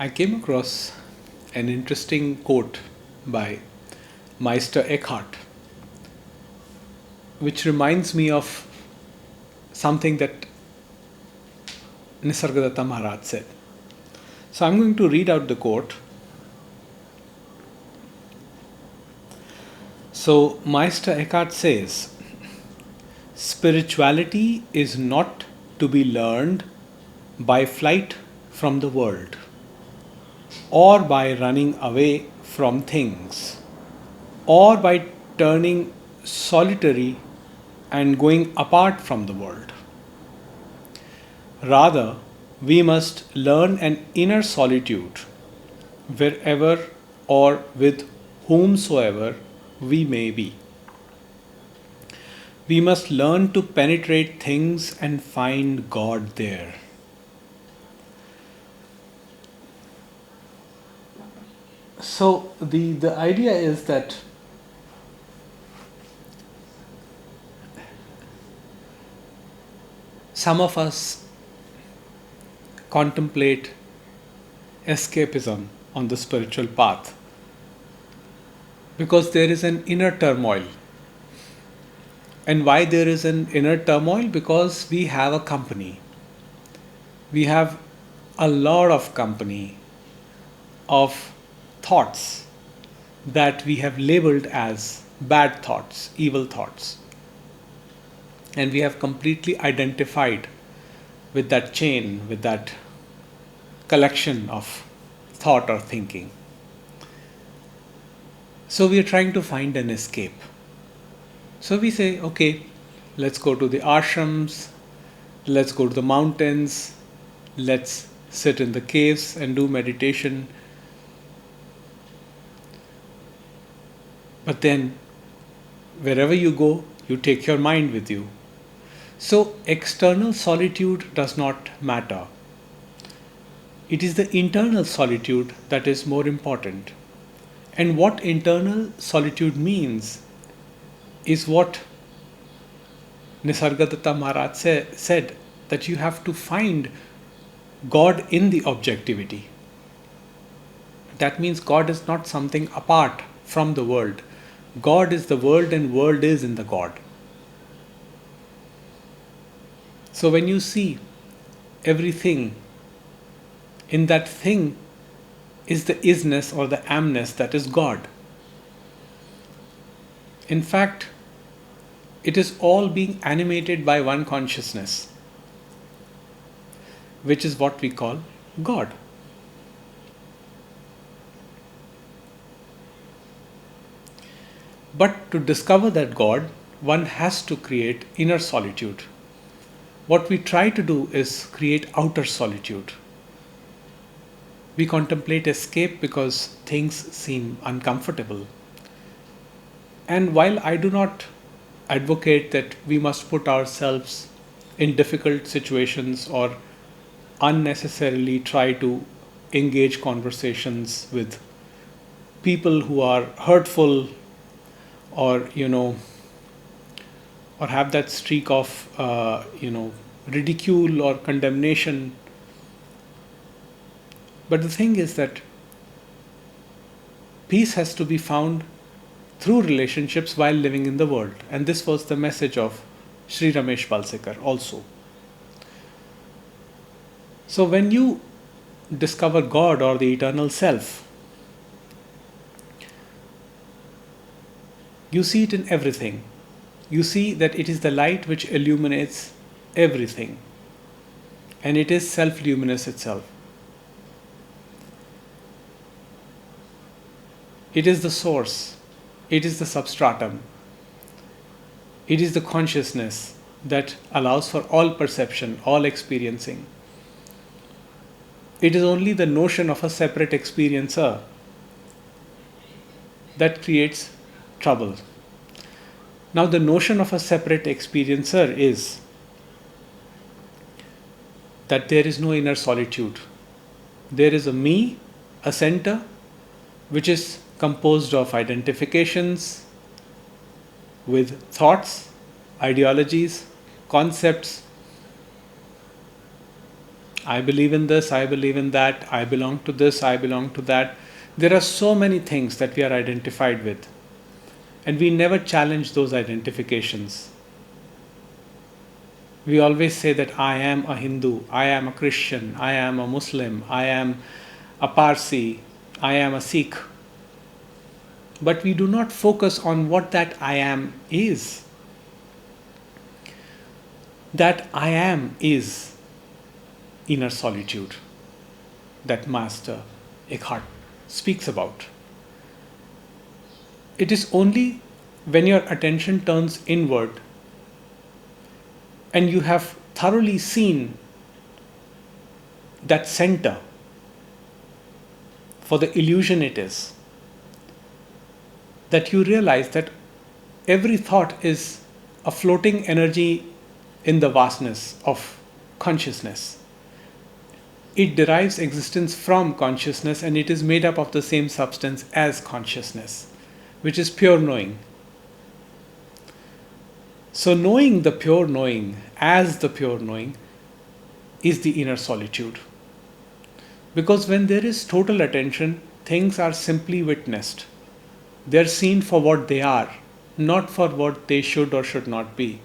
I came across an interesting quote by Meister Eckhart, which reminds me of something that Nisargadatta Maharaj said. So I'm going to read out the quote. So Meister Eckhart says, spirituality is not to be learned by flight from the world or by running away from things or by turning solitary and going apart from the world. Rather, we must learn an inner solitude wherever or with whomsoever we may be. We must learn to penetrate things and find God there. So the idea is that some of us contemplate escapism on the spiritual path because there is an inner turmoil. And why there is an inner turmoil? Because we have a company. We have a lot of company of thoughts that we have labeled as bad thoughts, evil thoughts. And we have completely identified with that chain, with that collection of thought or thinking. So we are trying to find an escape. So we say, okay, let's go to the ashrams, let's go to the mountains, let's sit in the caves and do meditation. But then, wherever you go, you take your mind with you. So, external solitude does not matter. It is the internal solitude that is more important. And what internal solitude means is what Nisargadatta Maharaj said, that you have to find God in the objectivity. That means God is not something apart from the world. God is the world and world is in the God. So when you see everything, in that thing is the isness or the amness that is God. In fact, it is all being animated by one consciousness, which is what we call God. But to discover that God, one has to create inner solitude. What we try to do is create outer solitude. We contemplate escape because things seem uncomfortable. And while I do not advocate that we must put ourselves in difficult situations or unnecessarily try to engage conversations with people who are hurtful or or have that streak of ridicule or condemnation. But the thing is that peace has to be found through relationships while living in the world. And this was the message of Sri Ramesh Balsekar also. So when you discover God or the eternal self, you see it in everything. You see that it is the light which illuminates everything. And it is self-luminous itself. It is the source. It is the substratum. It is the consciousness that allows for all perception, all experiencing. It is only the notion of a separate experiencer that creates trouble. Now, the notion of a separate experiencer is that there is no inner solitude. There is a me, a center, which is composed of identifications with thoughts, ideologies, concepts, I believe in this, I believe in that, I belong to this, I belong to that. There are so many things that we are identified with, and we never challenge those identifications. We always say that I am a Hindu, I am a Christian, I am a Muslim, I am a Parsi, I am a Sikh. But we do not focus on what that I am is. That I am is inner solitude that Master Eckhart speaks about. It is only when your attention turns inward and you have thoroughly seen that center for the illusion it is, that you realize that every thought is a floating energy in the vastness of consciousness. It derives existence from consciousness, and it is made up of the same substance as consciousness, which is pure knowing. So knowing the pure knowing as the pure knowing is the inner solitude. Because when there is total attention, things are simply witnessed. They are seen for what they are, not for what they should or should not be.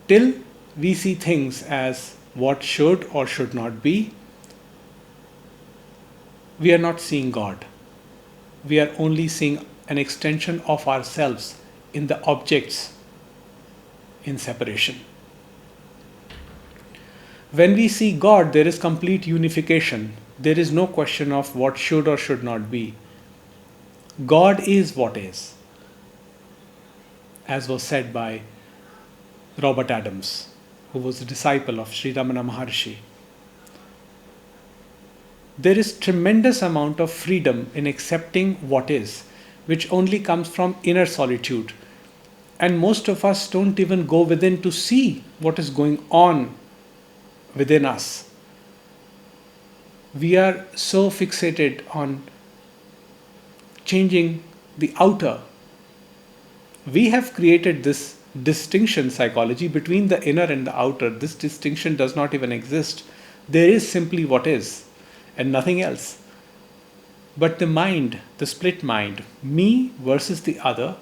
Till we see things as what should or should not be, we are not seeing God. We are only seeing an extension of ourselves in the objects in separation. When we see God, there is complete unification. There is no question of what should or should not be. God is what is, as was said by Robert Adams, who was a disciple of Sri Ramana Maharshi. There is tremendous amount of freedom in accepting what is, which only comes from inner solitude. And most of us don't even go within to see what is going on within us. We are so fixated on changing the outer. We have created this distinction psychology between the inner and the outer. This distinction does not even exist. There is simply what is and nothing else. But the mind, the split mind, me versus the other,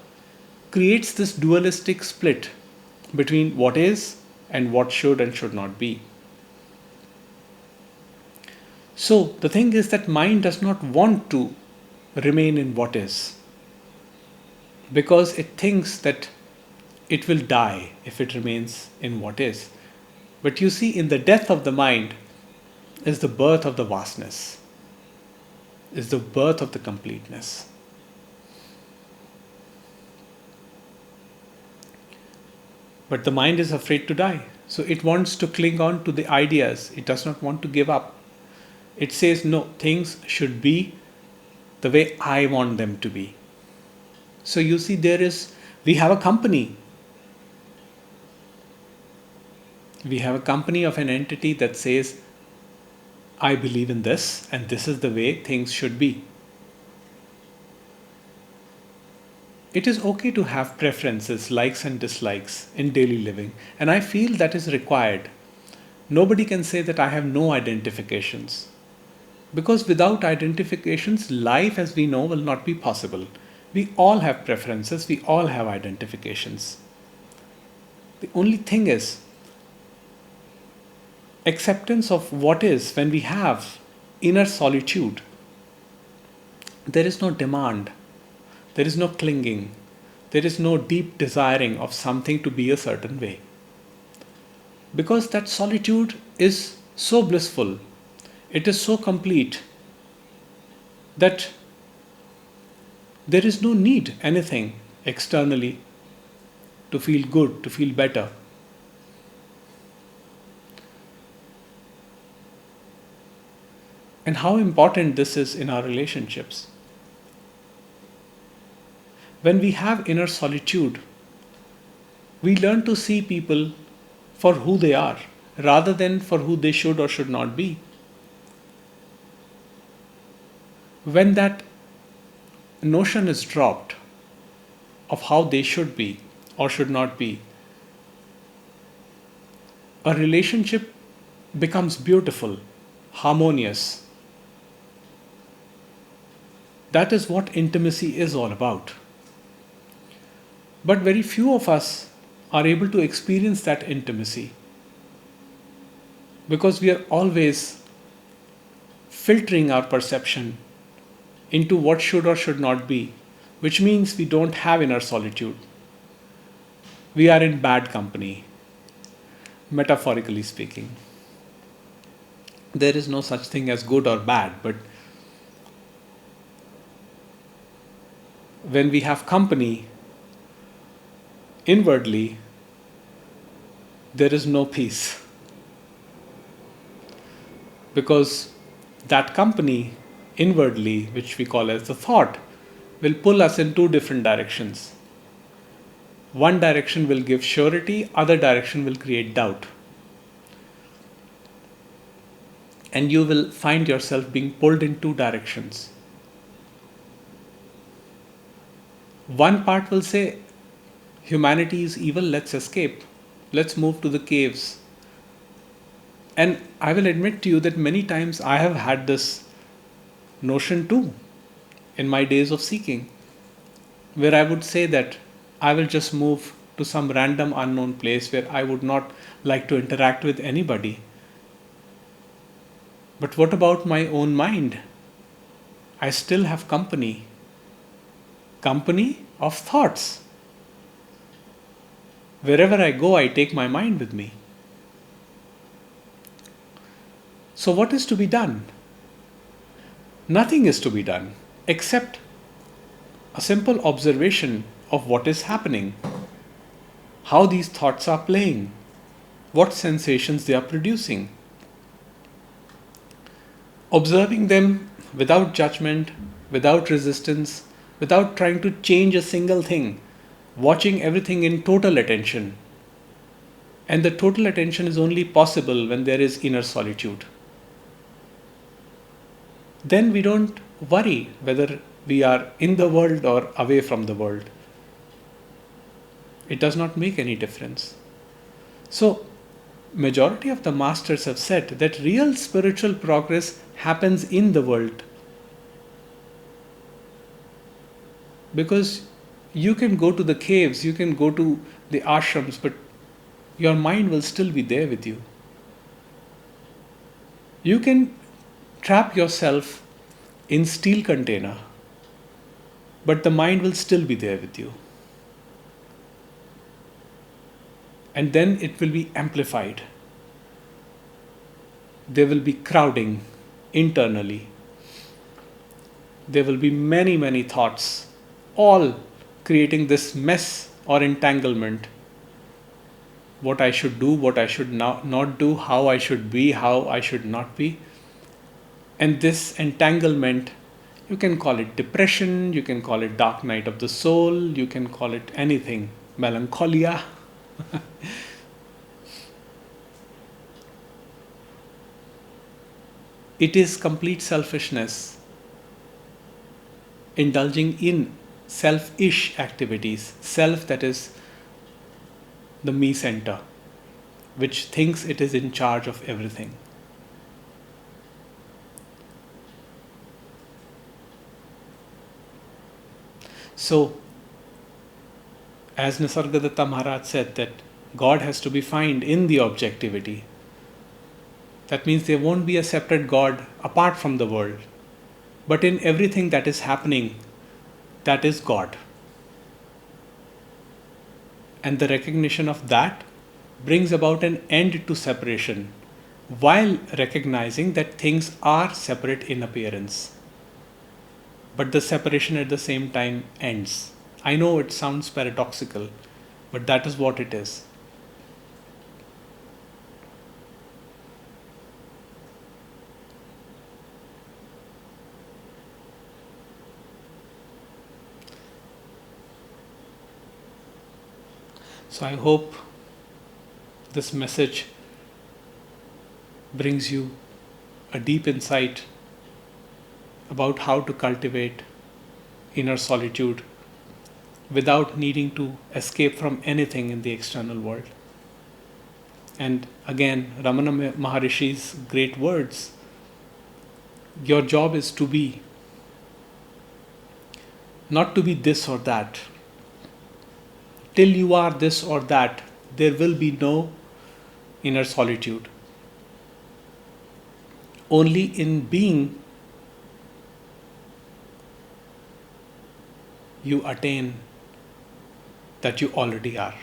creates this dualistic split between what is and what should and should not be. So the thing is that mind does not want to remain in what is, because it thinks that it will die if it remains in what is. But you see, in the death of the mind is the birth of the vastness, is the birth of the completeness. But the mind is afraid to die, so it wants to cling on to the ideas. It does not want to give up. It says, no, things should be the way I want them to be. So you see, we have a company. We have a company of an entity that says, I believe in this, and this is the way things should be. It is okay to have preferences, likes and dislikes in daily living, and I feel that is required. Nobody can say that I have no identifications. Because without identifications, life as we know will not be possible. We all have preferences, we all have identifications. The only thing is acceptance of what is. When we have inner solitude, there is no demand, there is no clinging, there is no deep desiring of something to be a certain way. Because that solitude is so blissful, it is so complete that there is no need anything externally to feel good, to feel better. And how important this is in our relationships. When we have inner solitude, we learn to see people for who they are, rather than for who they should or should not be. When that notion is dropped of how they should be or should not be, a relationship becomes beautiful, harmonious. That is what intimacy is all about. But very few of us are able to experience that intimacy because we are always filtering our perception into what should or should not be, which means we don't have inner solitude. We are in bad company, metaphorically speaking. There is no such thing as good or bad, but when we have company inwardly, there is no peace. Because that company inwardly, which we call as the thought, will pull us in two different directions. One direction will give surety, other direction will create doubt. And you will find yourself being pulled in two directions. One part will say, humanity is evil, let's escape. Let's move to the caves. And I will admit to you that many times I have had this notion too in my days of seeking, where I would say that I will just move to some random unknown place where I would not like to interact with anybody. But what about my own mind? I still have company. Company of thoughts. Wherever I go, I take my mind with me. So what is to be done? Nothing is to be done except a simple observation of what is happening, how these thoughts are playing, what sensations they are producing. Observing them without judgment, without resistance, without trying to change a single thing, watching everything in total attention. And the total attention is only possible when there is inner solitude. Then we don't worry whether we are in the world or away from the world. It does not make any difference. So, majority of the masters have said that real spiritual progress happens in the world. Because you can go to the caves, you can go to the ashrams, but your mind will still be there with you. You can trap yourself in steel container, but the mind will still be there with you. And then it will be amplified. There will be crowding internally. There will be many, many thoughts, all creating this mess or entanglement. What I should do, what I should not do, how I should be, how I should not be. And this entanglement, you can call it depression, you can call it dark night of the soul, you can call it anything, melancholia. It is complete selfishness, indulging in selfish activities, self, that is the me center, which thinks it is in charge of everything. So, as Nisargadatta Maharaj said, that God has to be found in the objectivity. That means there won't be a separate God apart from the world. But in everything that is happening, that is God. And the recognition of that brings about an end to separation, while recognizing that things are separate in appearance. But the separation at the same time ends. I know it sounds paradoxical, but that is what it is. So I hope this message brings you a deep insight about how to cultivate inner solitude without needing to escape from anything in the external world. And again, Ramana Maharishi's great words, your job is to be, not to be this or that. Till you are this or that, there will be no inner solitude. Only in being you attain that you already are.